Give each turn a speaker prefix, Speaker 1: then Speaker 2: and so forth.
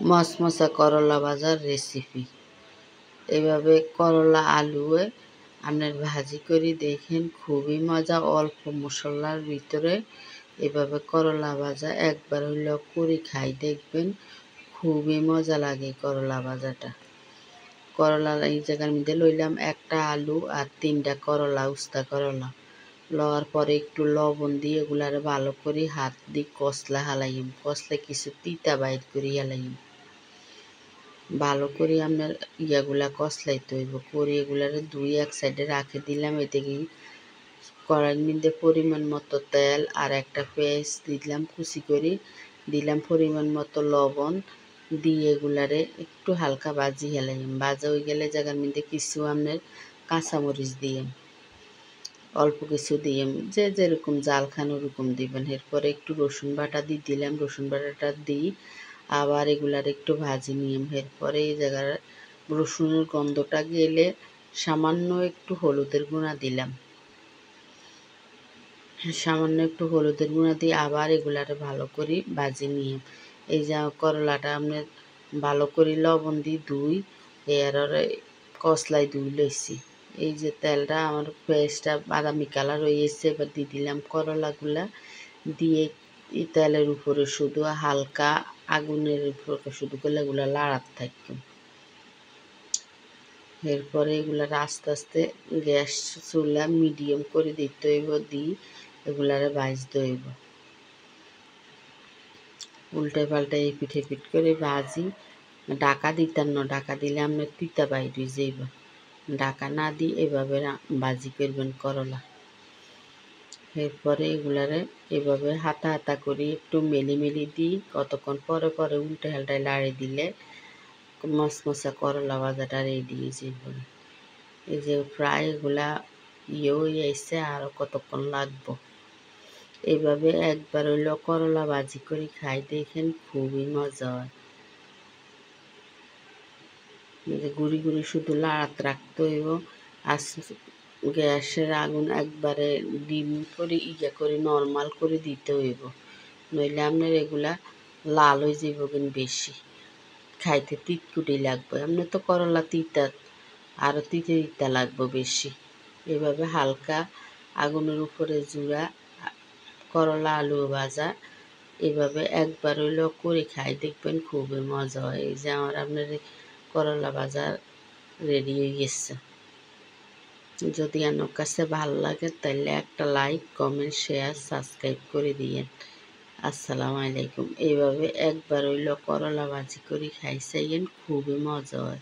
Speaker 1: মচমচা করলা ভাজার রেসিপি। এভাবে করলা আলুয়ে আপনার ভাজি করে দেখেন, খুবই মজা। অল্প মশলার ভিতরে এভাবে করলা ভাজা একবার হইলেও করে খাই দেখবেন, খুবই মজা লাগে করলা ভাজাটা। করলা এই জায়গার মধ্যে লইলাম একটা আলু আর 3টা করলা, উস্তা করলা। লওয়ার পরে একটু লবণ দিয়ে এগুলারে ভালো করে হাত দিয়ে কষলা হালাইম, কষলে কিছু তিতা বাইর করে হালাইম। ভালো করে আপনার ইয়াগুলা কষলাইতে হইব, করে এগুলারে ধুই এক সাইডে রাখে দিলাম। এদিকে কড়াইয়ের মধ্যে পরিমাণ মতো তেল আর একটা পেঁয়াজ দিলাম কুচি করে, দিলাম পরিমাণ মতো লবণ দিয়ে এগুলারে একটু হালকা ভাজি হেলাইম। ভাজা হয়ে গেলে জায়গার মধ্যে কিছু আপনার কাঁচামরিচ দিয়ে, অল্প কিছু দিয়ে, যে যেরকম জাল খান ওরকম দিবেন। এরপরে একটু রসুন বাটা দিয়ে দিলাম, রসুন বাটাটা দিই আবার এগুলার একটু ভাজি নিয়ে। এরপরে এই জায়গার রসুনের গন্ধটা গেলে সামান্য একটু হলুদের গুঁড়া দিলাম, সামান্য একটু হলুদের গুঁড়া দিয়ে আবার এগুলারে ভালো করে ভাজি নিয়ে। এই যে করলাটা আপনার ভালো করে লবণ দিয়ে ধুই এর কষলাই ধুই লইছি। এই যে তেলটা আমার পেঁয়াজটা বাদামি কালার হয়ে এসছে, এবার দিয়ে দিলাম করলাগুলা দিয়ে এই তেলের উপরে শুধু হালকা আগুনের উপরে শুধু করলে এগুলো লাড়াত থাকবে। এরপরে এগুলার আস্তে আস্তে গ্যাস চুলা মিডিয়াম করে দিতে হইব, দিই এগুলারে ভাজতে হইব। উল্টে পাল্টে এই পিঠে পিঠ করে ভাজি। ঢাকা দিতাম না, ঢাকা দিলে আপনার তিতা বাইর হয়ে যাইব। ঢাকা না দিয়ে এভাবে ভাজি করবেন করলা। এরপরে এগুলারে এভাবে হাতা হাতা করে একটু মেলি মেলি দিই, কতক্ষণ পরে পরে উল্টে হাল্টায় লাড়ি দিলে মচমচা করলা ভাজাটা রেডি হয়ে যাইব। এই যে প্রায় এগুলা হয়ে আসছে, আরও কতক্ষণ লাগবো। এইভাবে একবার হইলেও করলা ভাজি করে খাই দেখেন, খুবই মজা হয়। গুড়ি গুড়ি শুধু লাড়াত রাখতে হইব। আর গ্যাসের আগুন একবারে ডিম করে করে নর্মাল করে দিতে হইব, নইলে আপনার এগুলা লাল হয়ে যাইব কিন্তু বেশি, খাইতে তিতকুটি লাগবে। আপনার তো করলা তিতা, আরও তিতা তিতা লাগবে বেশি। এভাবে হালকা আগুনের উপরে জুড়া করলা আলু ভাজা এভাবে একবার হইলেও করে খাই দেখবেন, খুবই মজা হয়। এই যে আমার আপনার করলা ভাজা রেডি হয়ে গেছে। যদি আমার কাছে ভালো লাগে তাহলে একটা লাইক, কমেন্ট, শেয়ার, সাবস্ক্রাইব করে দিয়েন। আসসালামু আলাইকুম। এইভাবে একবার হইলেও করলা ভাজি করে খাইছেন, খুবই মজা হয়।